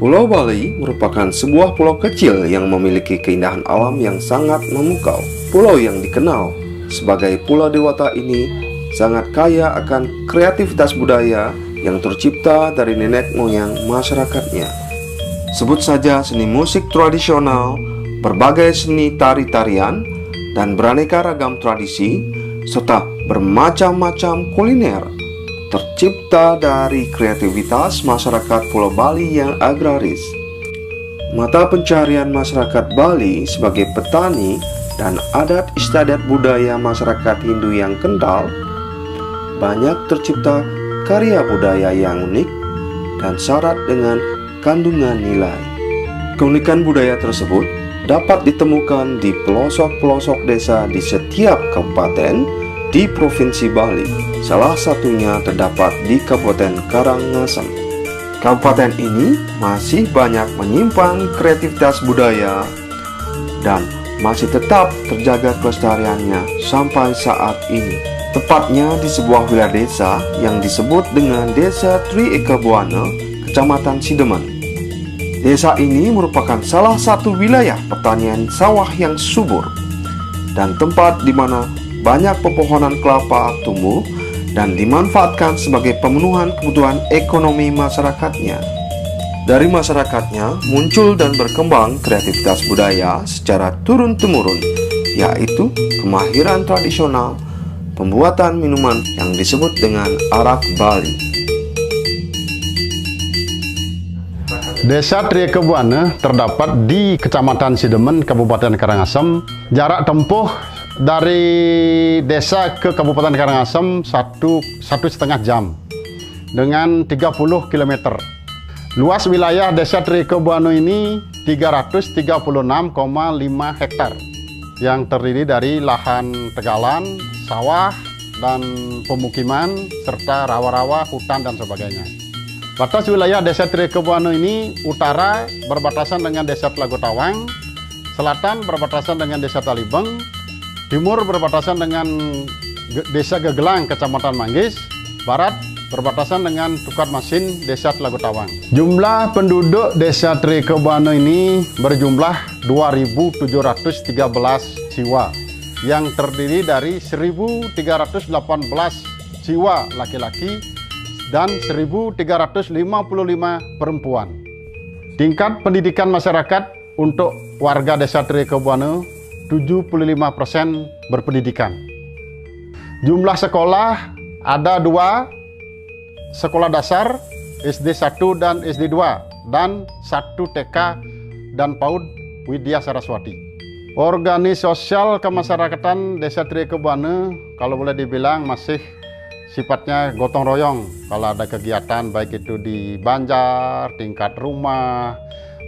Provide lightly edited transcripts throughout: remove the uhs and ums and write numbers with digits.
Pulau Bali merupakan sebuah pulau kecil yang memiliki keindahan alam yang sangat memukau. Pulau yang dikenal sebagai Pulau Dewata ini sangat kaya akan kreativitas budaya yang tercipta dari nenek moyang masyarakatnya. Sebut saja seni musik tradisional, berbagai seni tari-tarian, dan beraneka ragam tradisi, serta bermacam-macam kuliner tercipta dari kreativitas masyarakat Pulau Bali yang agraris. Mata pencarian masyarakat Bali sebagai petani dan adat istiadat budaya masyarakat Hindu yang kental, banyak tercipta karya budaya yang unik dan syarat dengan kandungan nilai. Keunikan budaya tersebut dapat ditemukan di pelosok-pelosok desa di setiap kabupaten di Provinsi Bali. Salah satunya terdapat di Kabupaten Karangasem. Kabupaten ini masih banyak menyimpan kreativitas budaya dan masih tetap terjaga kelestariannya sampai saat ini. Tepatnya di sebuah wilayah desa yang disebut dengan Desa Tri Eka Buana, Kecamatan Sidemen. Desa ini merupakan salah satu wilayah pertanian sawah yang subur dan tempat di mana banyak pepohonan kelapa tumbuh dan dimanfaatkan sebagai pemenuhan kebutuhan ekonomi masyarakatnya. Dari masyarakatnya muncul dan berkembang kreativitas budaya secara turun-temurun, yaitu kemahiran tradisional pembuatan minuman yang disebut dengan arak Bali. Desa Tri Eka Buana terdapat di Kecamatan Sidemen, Kabupaten Karangasem. Jarak tempuh dari desa ke Kabupaten Karangasem 1,5 jam dengan 30 km. Luas wilayah Desa Tri Eka Buana ini 336,5 hektar yang terdiri dari lahan tegalan, sawah, dan pemukiman serta rawa-rawa, hutan, dan sebagainya. Batas wilayah Desa Tri Eka Buana ini utara berbatasan dengan Desa Telago Tawang, selatan berbatasan dengan Desa Talibeng, timur berbatasan dengan Desa Gegelang, Kecamatan Manggis, barat berbatasan dengan Tukar Masin, Desa Telago Tawang. Jumlah penduduk Desa Tri Eka Buana ini berjumlah 2.713 jiwa yang terdiri dari 1.318 jiwa laki-laki dan 1.355 perempuan. Tingkat pendidikan masyarakat untuk warga Desa Tri Eka Buana 75% berpendidikan. Jumlah sekolah ada 2 sekolah dasar, SD 1 dan SD 2, dan 1 TK dan PAUD Widya Saraswati. Organisasi sosial kemasyarakatan Desa Tri Eka Buana kalau boleh dibilang masih sifatnya gotong royong. Kalau ada kegiatan baik itu di banjar, tingkat rumah,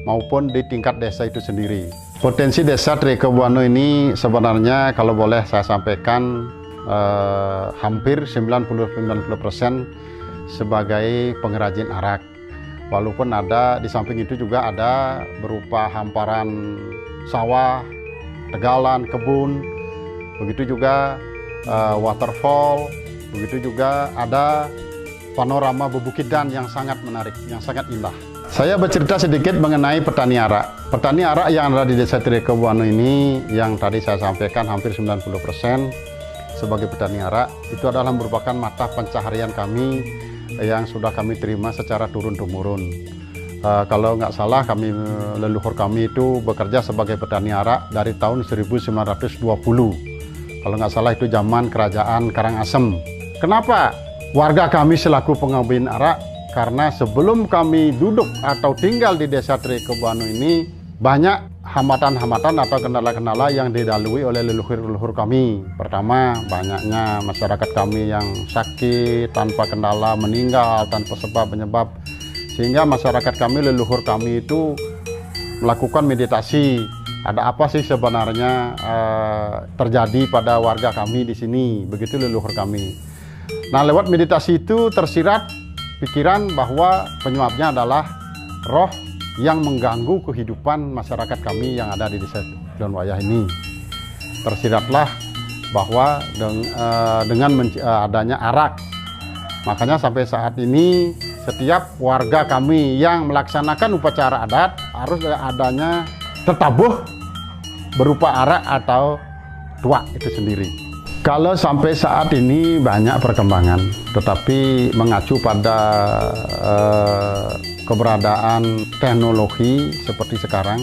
maupun di tingkat desa itu sendiri. Potensi Desa Tri Eka Buana ini sebenarnya kalau boleh saya sampaikan hampir 90% sebagai pengrajin arak. Walaupun ada di samping itu juga ada berupa hamparan sawah, tegalan, kebun, begitu juga waterfall, begitu juga ada panorama bebukitan yang sangat menarik, yang sangat indah. Saya bercerita sedikit mengenai petani arak. Petani arak yang ada di Desa Triekebuano ini, yang tadi saya sampaikan hampir 90% sebagai petani arak, itu adalah merupakan mata pencaharian kami yang sudah kami terima secara turun-temurun. Kalau nggak salah, leluhur kami itu bekerja sebagai petani arak dari tahun 1920. Kalau nggak salah itu zaman kerajaan Karangasem. Kenapa warga kami selaku pengambil arak? Karena sebelum kami duduk atau tinggal di Desa Triekebuano ini, banyak hambatan-hambatan atau kendala-kendala yang dilalui oleh leluhur-leluhur kami. Pertama, banyaknya masyarakat kami yang sakit tanpa kendala, meninggal tanpa sebab penyebab, sehingga masyarakat kami, leluhur kami itu melakukan meditasi. Ada apa sih sebenarnya terjadi pada warga kami di sini? Begitu leluhur kami. Nah, lewat meditasi itu tersirat pikiran bahwa penyebabnya adalah roh yang mengganggu kehidupan masyarakat kami yang ada di Desa Kilonwayah ini. Tersiratlah bahwa dengan adanya arak, makanya sampai saat ini setiap warga kami yang melaksanakan upacara adat harus adanya tetabuh berupa arak atau tuak itu sendiri. Kalau sampai saat ini banyak perkembangan, tetapi mengacu pada keberadaan teknologi seperti sekarang,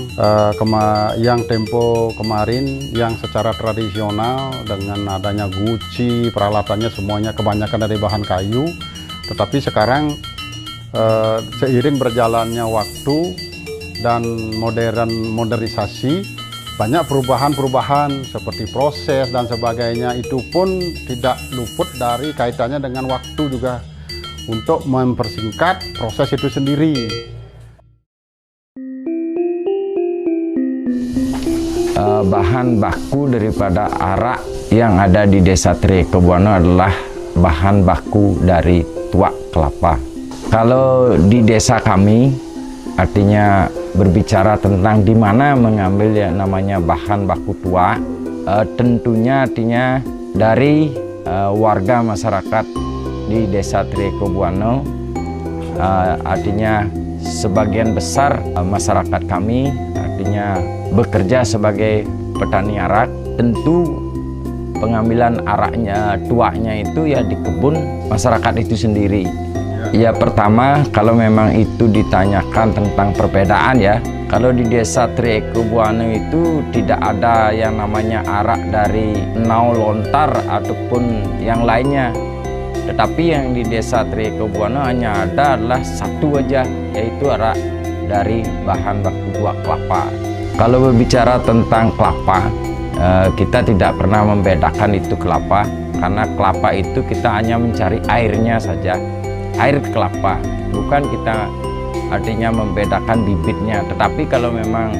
yang tempo kemarin yang secara tradisional dengan adanya guci, peralatannya semuanya kebanyakan dari bahan kayu, tetapi sekarang seiring berjalannya waktu dan modernisasi, banyak perubahan-perubahan seperti proses dan sebagainya, itu pun tidak luput dari kaitannya dengan waktu juga untuk mempersingkat proses itu sendiri. Bahan baku daripada arak yang ada di Desa Triekebuano adalah bahan baku dari tuak kelapa. Kalau di desa kami, artinya berbicara tentang di mana mengambil yang namanya bahan baku tuak, tentunya artinya dari warga masyarakat di Desa Triekebuano, artinya sebagian besar masyarakat kami artinya bekerja sebagai petani arak. Tentu pengambilan araknya, tuaknya itu ya di kebun masyarakat itu sendiri. Ya, pertama, kalau memang itu ditanyakan tentang perbedaan ya, kalau di Desa Triekebuano itu tidak ada yang namanya arak dari Nau Lontar ataupun yang lainnya. Tetapi yang di Desa Triekebuano hanya ada adalah satu aja, yaitu arak dari bahan baku tuak kelapa. Kalau berbicara tentang kelapa, kita tidak pernah membedakan itu kelapa, karena kelapa itu kita hanya mencari airnya saja. Air kelapa, bukan kita artinya membedakan bibitnya. Tetapi kalau memang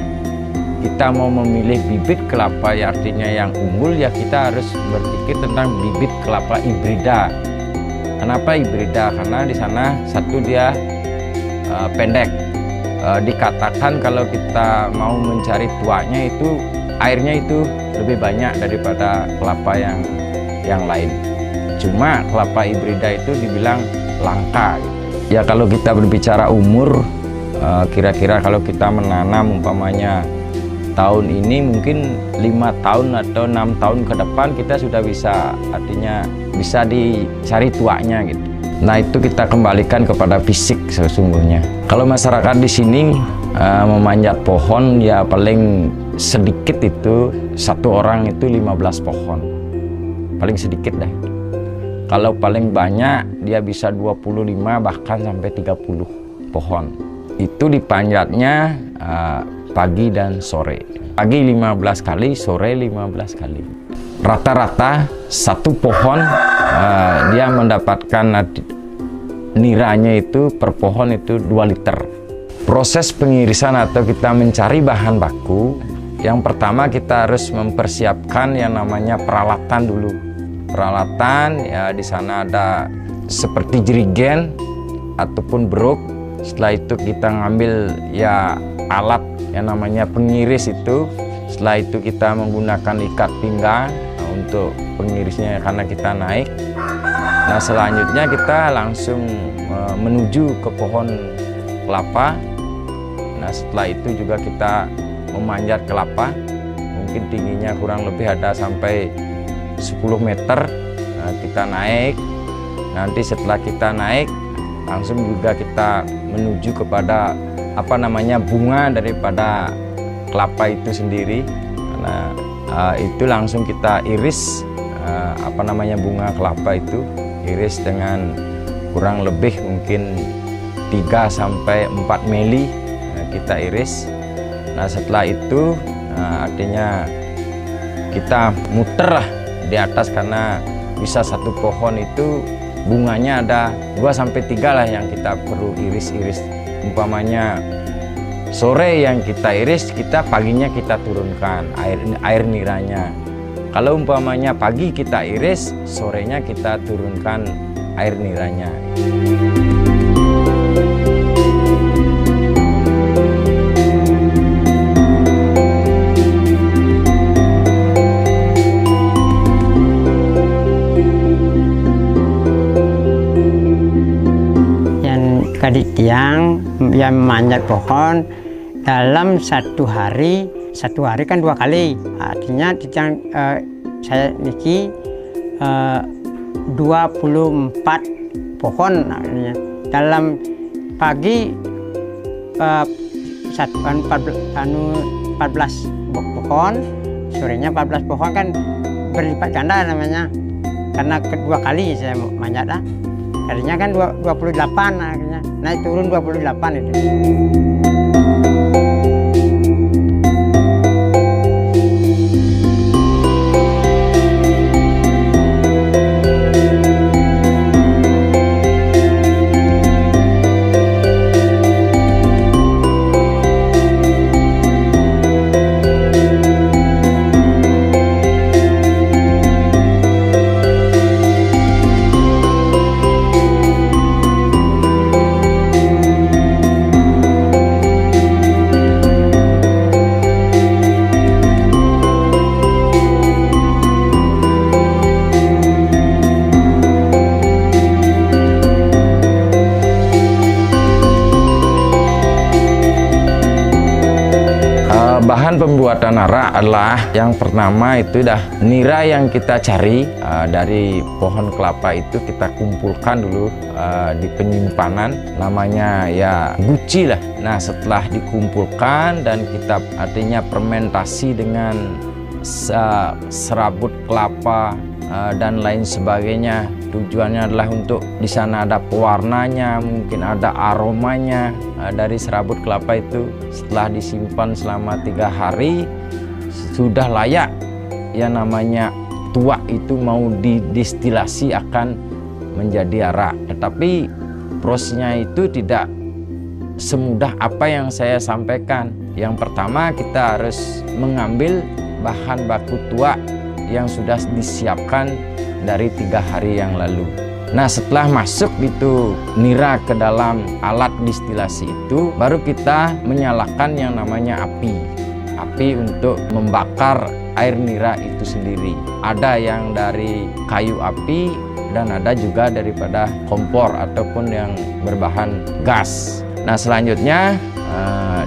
kita mau memilih bibit kelapa ya artinya yang unggul, ya kita harus berpikir tentang bibit kelapa hibrida. Kenapa hibrida? Karena di sana satu dia pendek. Dikatakan kalau kita mau mencari tuaknya itu airnya itu lebih banyak daripada kelapa yang lain. Cuma kelapa hibrida itu dibilang langka. Ya kalau kita berbicara umur, kira-kira kalau kita menanam umpamanya tahun ini mungkin 5 tahun atau 6 tahun ke depan kita sudah bisa, artinya bisa dicari tuaknya gitu. Nah, itu kita kembalikan kepada fisik sesungguhnya. Kalau masyarakat di sini memanjat pohon ya paling sedikit itu satu orang itu 15 pohon. Paling sedikit dah. Kalau paling banyak dia bisa 25 bahkan sampai 30 pohon. Itu dipanjatnya pagi dan sore. Pagi 15 kali, sore 15 kali. Rata-rata satu pohon dia mendapatkan niranya itu per pohon itu 2 liter. Proses pengirisan atau kita mencari bahan baku, yang pertama kita harus mempersiapkan yang namanya peralatan dulu. peralatan, ya di sana ada seperti jerigen ataupun beruk. Setelah itu kita ngambil ya alat yang namanya pengiris itu. Setelah itu kita menggunakan ikat pinggang untuk pengirisnya karena kita naik. Nah selanjutnya kita langsung menuju ke pohon kelapa. Nah setelah itu juga kita memanjat kelapa, mungkin tingginya kurang lebih ada sampai 10 meter. Nah, kita naik. Nanti setelah kita naik langsung juga kita menuju kepada bunga daripada kelapa itu sendiri. Karena itu langsung kita iris bunga kelapa itu, iris dengan kurang lebih mungkin 3 sampai 4 mili. Kita iris. Nah setelah itu artinya kita muter lah di atas, karena bisa satu pohon itu bunganya ada 2 sampai 3 lah yang kita perlu iris-iris. Umpamanya sore yang kita iris, kita paginya kita turunkan air niranya. Kalau umpamanya pagi kita iris, sorenya kita turunkan air niranya. Adik tiang yang memanjat pohon dalam satu hari kan 2 kali, artinya tiang saya niki 24 pohon artinya. Dalam pagi 14 pohon, sorenya 14 pohon kan berlipat ganda namanya, karena kedua kali saya manjat lah. Akhirnya kan 28 akhirnya, naik turun 28 itu. Bahan pembuatan arak adalah yang pertama itu dah nira yang kita cari dari pohon kelapa itu kita kumpulkan dulu di penyimpanan, namanya ya guci lah. Nah setelah dikumpulkan dan kita artinya fermentasi dengan serabut kelapa dan lain sebagainya. Tujuannya adalah untuk di sana ada pewarnanya, mungkin ada aromanya dari serabut kelapa itu. Setelah disimpan selama 3 hari sudah layak yang namanya tuak itu mau didestilasi akan menjadi arak. Tetapi prosesnya itu tidak semudah apa yang saya sampaikan. Yang pertama kita harus mengambil bahan baku tuak yang sudah disiapkan dari 3 hari yang lalu. Nah setelah masuk itu nira ke dalam alat distilasi itu, baru kita menyalakan yang namanya api untuk membakar air nira itu sendiri. Ada yang dari kayu api dan ada juga daripada kompor ataupun yang berbahan gas. Nah selanjutnya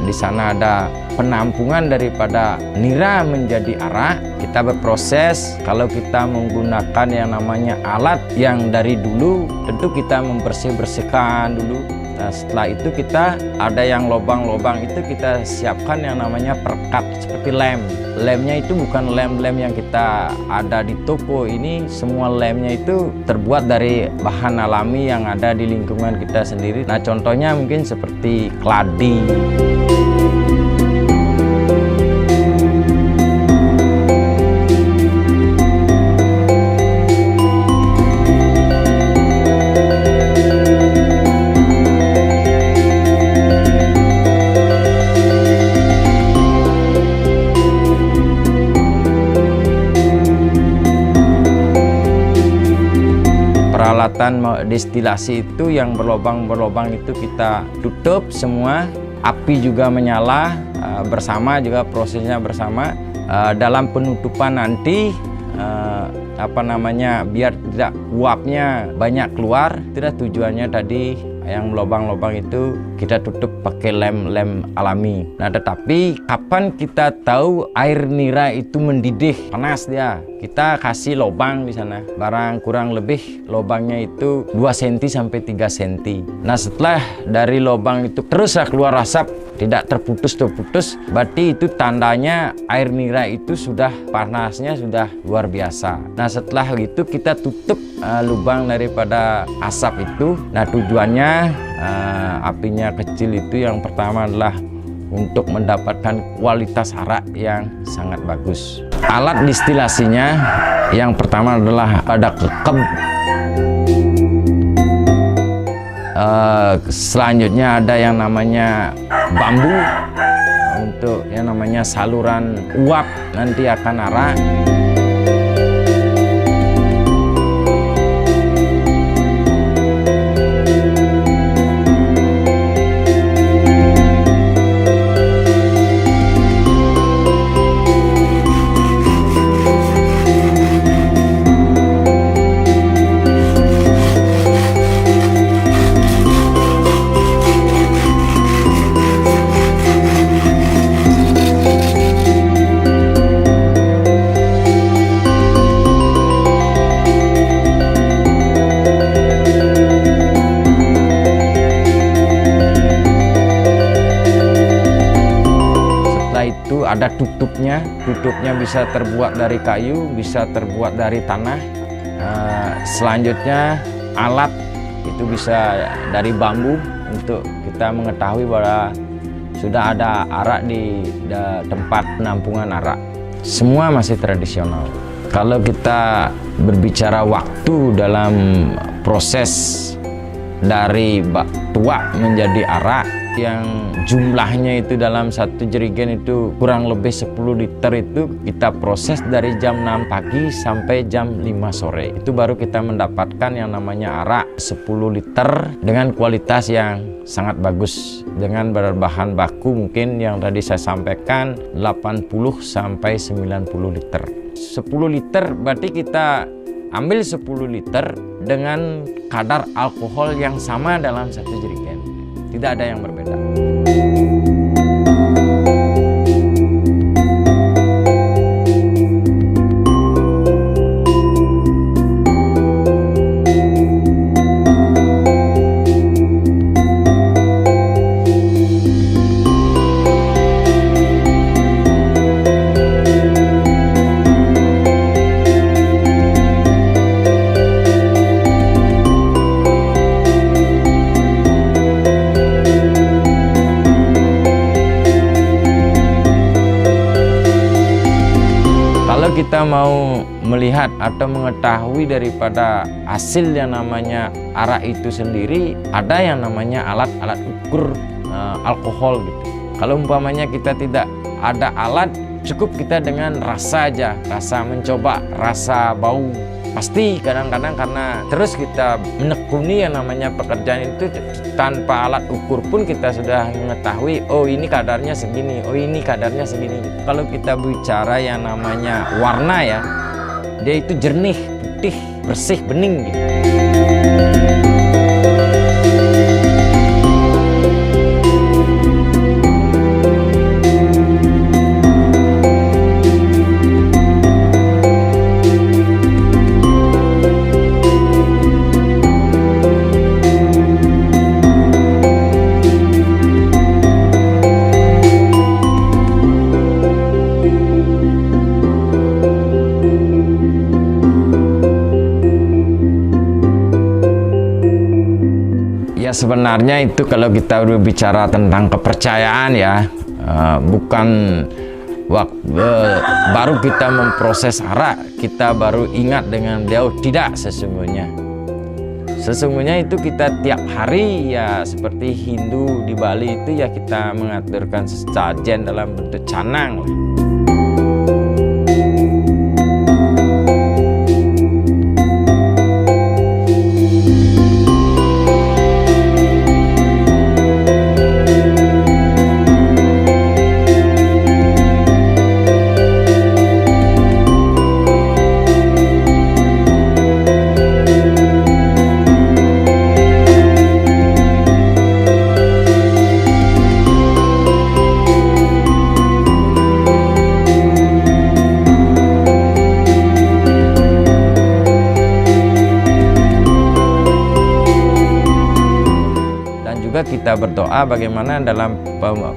di sana ada penampungan daripada nira menjadi arak. Kita berproses, kalau kita menggunakan yang namanya alat yang dari dulu, tentu kita membersihkan dulu. Nah setelah itu kita ada yang lubang-lubang itu kita siapkan yang namanya perekat seperti lem. Lemnya itu bukan lem-lem yang kita ada di toko, ini semua lemnya itu terbuat dari bahan alami yang ada di lingkungan kita sendiri. Nah contohnya mungkin seperti keladi. destilasi itu yang berlobang-berlobang itu kita tutup semua, api juga menyala bersama, juga prosesnya bersama. Dalam penutupan nanti biar tidak uapnya banyak keluar, tidak, tujuannya tadi yang lubang-lubang itu kita tutup pakai lem alami. Nah, tetapi kapan kita tahu air nira itu mendidih, panas dia, kita kasih lubang di sana. Barang kurang lebih lubangnya itu 2 cm sampai 3 cm. Nah, setelah dari lubang itu terus keluar asap, tidak terputus, berarti itu tandanya air nira itu sudah panasnya sudah luar biasa. Nah, setelah itu kita tutup lubang daripada asap itu. Nah, tujuannya apinya kecil itu yang pertama adalah untuk mendapatkan kualitas arak yang sangat bagus. Alat distilasinya yang pertama adalah ada kekep. Selanjutnya ada yang namanya bambu untuk yang namanya saluran uap nanti akan arak. Ada tutupnya bisa terbuat dari kayu, bisa terbuat dari tanah. Selanjutnya alat itu bisa dari bambu untuk kita mengetahui bahwa sudah ada arak di tempat penampungan arak. Semua masih tradisional. Kalau kita berbicara waktu dalam proses dari tuak menjadi arak, yang jumlahnya itu dalam satu jerigen itu kurang lebih 10 liter, itu kita proses dari jam 6 pagi sampai jam 5 sore. Itu baru kita mendapatkan yang namanya arak 10 liter dengan kualitas yang sangat bagus, dengan berbahan baku mungkin yang tadi saya sampaikan 80 sampai 90 liter. 10 liter berarti kita ambil 10 liter dengan kadar alkohol yang sama dalam satu jerigen. Tidak ada yang berbeda. Kita mau melihat atau mengetahui daripada hasil yang namanya arak itu sendiri, ada yang namanya alat-alat ukur alkohol gitu. Kalau umpamanya kita tidak ada alat, cukup kita dengan rasa aja, rasa mencoba, rasa bau. Pasti kadang-kadang karena terus kita menekuni yang namanya pekerjaan itu tanpa alat ukur pun kita sudah mengetahui, oh ini kadarnya segini, oh ini kadarnya segini. Kalau kita bicara yang namanya warna ya, dia itu jernih, putih, bersih, bening gitu. Ya sebenarnya itu kalau kita berbicara tentang kepercayaan ya, bukan baru kita memproses arak, kita baru ingat dengan beliau, tidak sesungguhnya. Sesungguhnya itu kita tiap hari ya seperti Hindu di Bali itu ya kita mengaturkan sesajen dalam bentuk canang. juga kita berdoa bagaimana dalam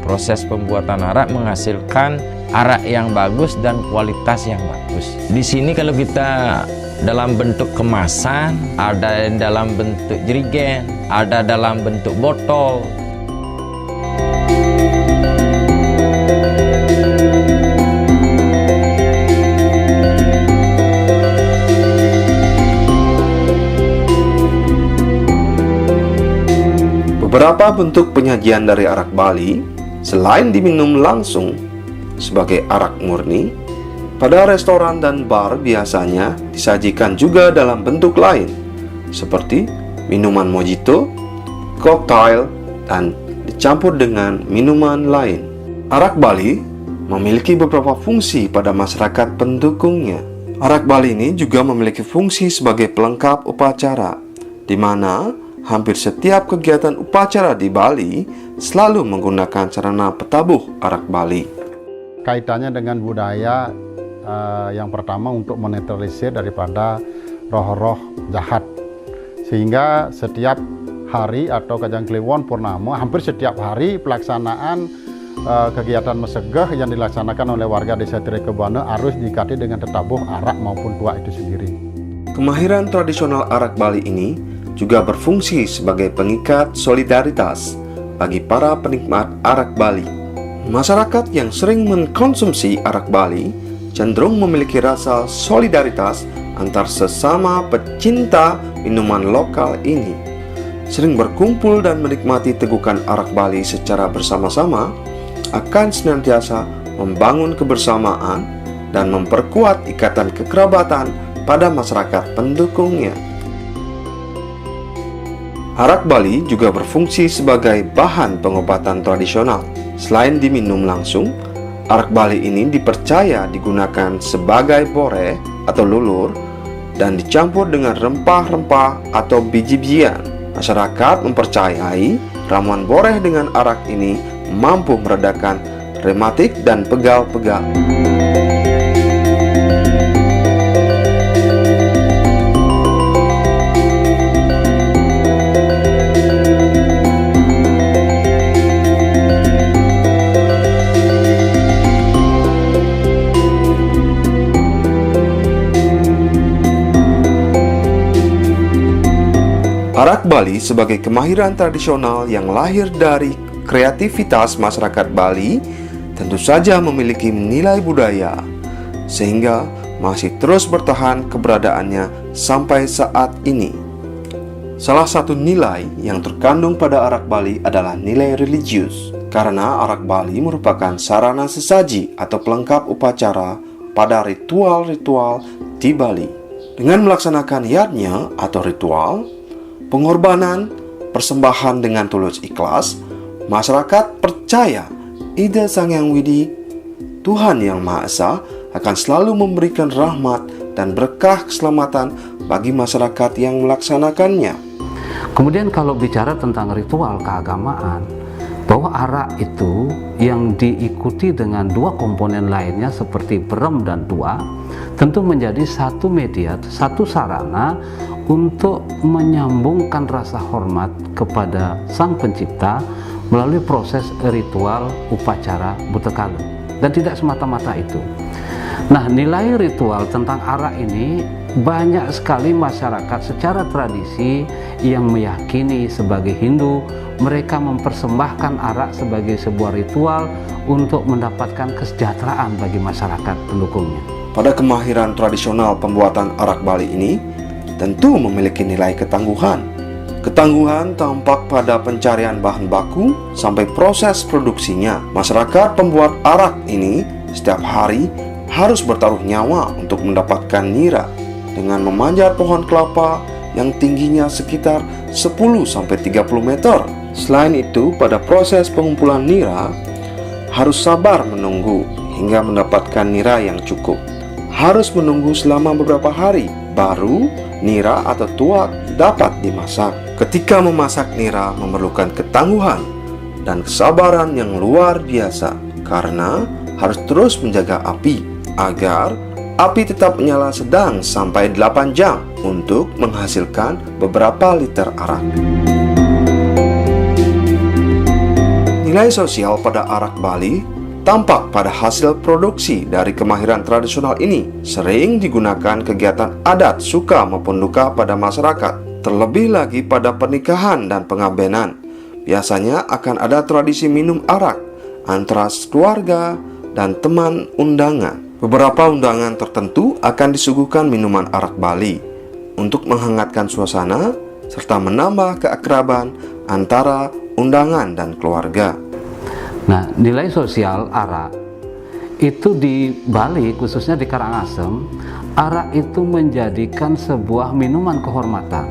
proses pembuatan arak menghasilkan arak yang bagus dan kualitas yang bagus. Di sini kalau kita dalam bentuk kemasan, ada dalam bentuk jerigen, ada dalam bentuk botol. Beberapa bentuk penyajian dari arak Bali, selain diminum langsung sebagai arak murni, pada restoran dan bar biasanya disajikan juga dalam bentuk lain, seperti minuman mojito, koktail, dan dicampur dengan minuman lain. Arak Bali memiliki beberapa fungsi pada masyarakat pendukungnya. Arak Bali ini juga memiliki fungsi sebagai pelengkap upacara, di mana hampir setiap kegiatan upacara di Bali selalu menggunakan sarana petabuh arak Bali. Kaitannya dengan budaya yang pertama untuk menetralisir daripada roh-roh jahat. Sehingga setiap hari atau Kajang Kliwon Purnama, hampir setiap hari pelaksanaan kegiatan mesegeh yang dilaksanakan oleh warga desa Tirekebana harus diikati dengan tetabuh arak maupun tuak itu sendiri. Kemahiran tradisional arak Bali ini juga berfungsi sebagai pengikat solidaritas bagi para penikmat arak Bali. Masyarakat yang sering mengkonsumsi arak Bali cenderung memiliki rasa solidaritas antar sesama pecinta minuman lokal ini. Sering berkumpul dan menikmati tegukan arak Bali secara bersama-sama akan senantiasa membangun kebersamaan dan memperkuat ikatan kekerabatan pada masyarakat pendukungnya. Arak Bali juga berfungsi sebagai bahan pengobatan tradisional. Selain diminum langsung, arak Bali ini dipercaya digunakan sebagai boreh atau lulur dan dicampur dengan rempah-rempah atau biji-bijian. Masyarakat mempercayai ramuan boreh dengan arak ini mampu meredakan rematik dan pegal-pegal. Arak Bali sebagai kemahiran tradisional yang lahir dari kreativitas masyarakat Bali tentu saja memiliki nilai budaya, sehingga masih terus bertahan keberadaannya sampai saat ini. Salah satu nilai yang terkandung pada arak Bali adalah nilai religius, karena arak Bali merupakan sarana sesaji atau pelengkap upacara pada ritual-ritual di Bali. Dengan melaksanakan yatnya atau ritual, pengorbanan, persembahan dengan tulus ikhlas, masyarakat percaya Ida Sang Hyang Widi, Tuhan Yang Maha Esa, akan selalu memberikan rahmat dan berkah keselamatan bagi masyarakat yang melaksanakannya. Kemudian kalau bicara tentang ritual keagamaan, bahwa arak itu yang diikuti dengan dua komponen lainnya seperti berem dan tua, tentu menjadi satu media, satu sarana untuk menyambungkan rasa hormat kepada Sang Pencipta melalui proses ritual upacara Butekale. Dan tidak semata-mata itu. Nah, nilai ritual tentang arak ini banyak sekali masyarakat secara tradisi yang meyakini sebagai Hindu, mereka mempersembahkan arak sebagai sebuah ritual untuk mendapatkan kesejahteraan bagi masyarakat pendukungnya. Pada kemahiran tradisional pembuatan arak Bali ini tentu memiliki nilai ketangguhan. Ketangguhan tampak pada pencarian bahan baku sampai proses produksinya. Masyarakat pembuat arak ini setiap hari harus bertaruh nyawa untuk mendapatkan nira dengan memanjat pohon kelapa yang tingginya sekitar 10-30 meter. Selain itu, pada proses pengumpulan nira harus sabar menunggu hingga mendapatkan nira yang cukup. Harus menunggu selama beberapa hari baru nira atau tuak dapat dimasak. Ketika memasak nira memerlukan ketangguhan dan kesabaran yang luar biasa, karena harus terus menjaga api agar api tetap menyala sedang sampai 8 jam untuk menghasilkan beberapa liter arak. Nilai sosial pada arak Bali tampak pada hasil produksi dari kemahiran tradisional ini. Sering digunakan kegiatan adat suka maupun duka pada masyarakat, terlebih lagi pada pernikahan dan pengabenan. Biasanya akan ada tradisi minum arak antara keluarga dan teman undangan. Beberapa undangan tertentu akan disuguhkan minuman arak Bali untuk menghangatkan suasana serta menambah keakraban antara undangan dan keluarga. Nah, nilai sosial arak itu di Bali, khususnya di Karangasem, arak itu menjadikan sebuah minuman kehormatan.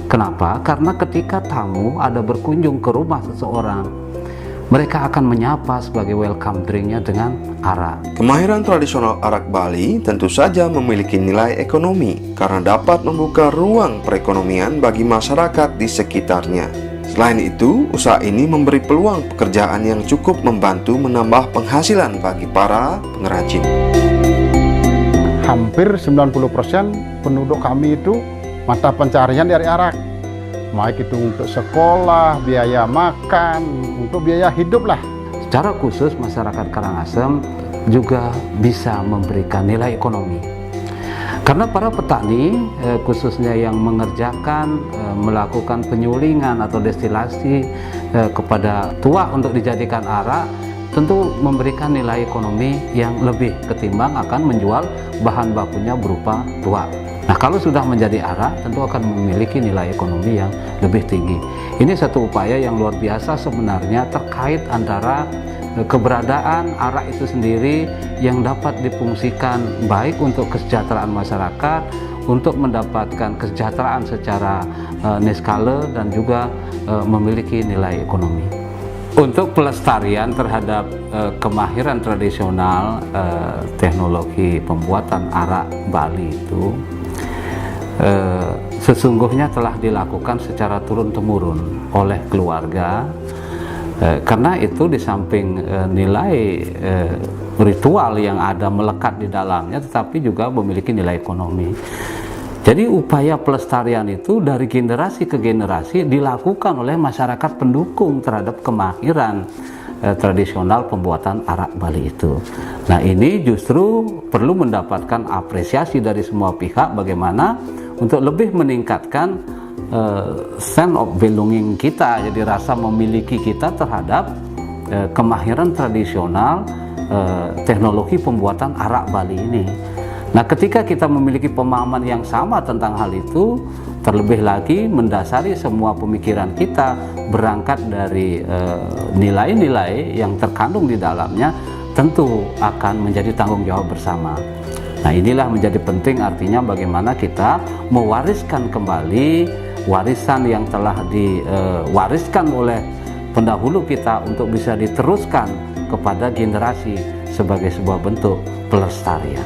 Kenapa? Karena ketika tamu ada berkunjung ke rumah seseorang, mereka akan menyapa sebagai welcome drinknya dengan arak. Kemahiran tradisional arak Bali tentu saja memiliki nilai ekonomi karena dapat membuka ruang perekonomian bagi masyarakat di sekitarnya. Selain itu, usaha ini memberi peluang pekerjaan yang cukup membantu menambah penghasilan bagi para pengrajin. Hampir 90% penduduk kami itu mata pencarian dari arak. Baik itu untuk sekolah, biaya makan, untuk biaya hidup lah. Secara khusus masyarakat Karangasem juga bisa memberikan nilai ekonomi. Karena para petani khususnya yang mengerjakan, melakukan penyulingan atau destilasi kepada tuak untuk dijadikan arak, tentu memberikan nilai ekonomi yang lebih ketimbang akan menjual bahan bakunya berupa tuak. Nah, kalau sudah menjadi arak, tentu akan memiliki nilai ekonomi yang lebih tinggi. Ini satu upaya yang luar biasa sebenarnya terkait antara keberadaan arak itu sendiri yang dapat difungsikan baik untuk kesejahteraan masyarakat, untuk mendapatkan kesejahteraan secara niskala dan juga memiliki nilai ekonomi. Untuk pelestarian terhadap kemahiran tradisional teknologi pembuatan arak Bali itu sesungguhnya telah dilakukan secara turun-temurun oleh keluarga. Karena itu di samping nilai ritual yang ada melekat di dalamnya, tetapi juga memiliki nilai ekonomi. Jadi upaya pelestarian itu dari generasi ke generasi dilakukan oleh masyarakat pendukung terhadap kemahiran tradisional pembuatan arak Bali itu. Nah, ini justru perlu mendapatkan apresiasi dari semua pihak bagaimana untuk lebih meningkatkan sense of belonging kita, jadi rasa memiliki kita terhadap kemahiran tradisional teknologi pembuatan arak Bali ini. Nah, ketika kita memiliki pemahaman yang sama tentang hal itu, terlebih lagi mendasari semua pemikiran kita berangkat dari nilai-nilai yang terkandung di dalamnya, tentu akan menjadi tanggung jawab bersama. Nah, inilah menjadi penting, artinya bagaimana kita mewariskan kembali warisan yang telah diwariskan oleh pendahulu kita untuk bisa diteruskan kepada generasi sebagai sebuah bentuk pelestarian.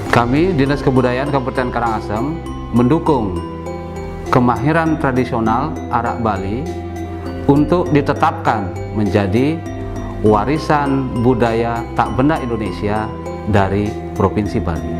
Kami Dinas Kebudayaan Kabupaten Karangasem mendukung kemahiran tradisional arak Bali untuk ditetapkan menjadi warisan budaya tak benda Indonesia dari Provinsi Bali.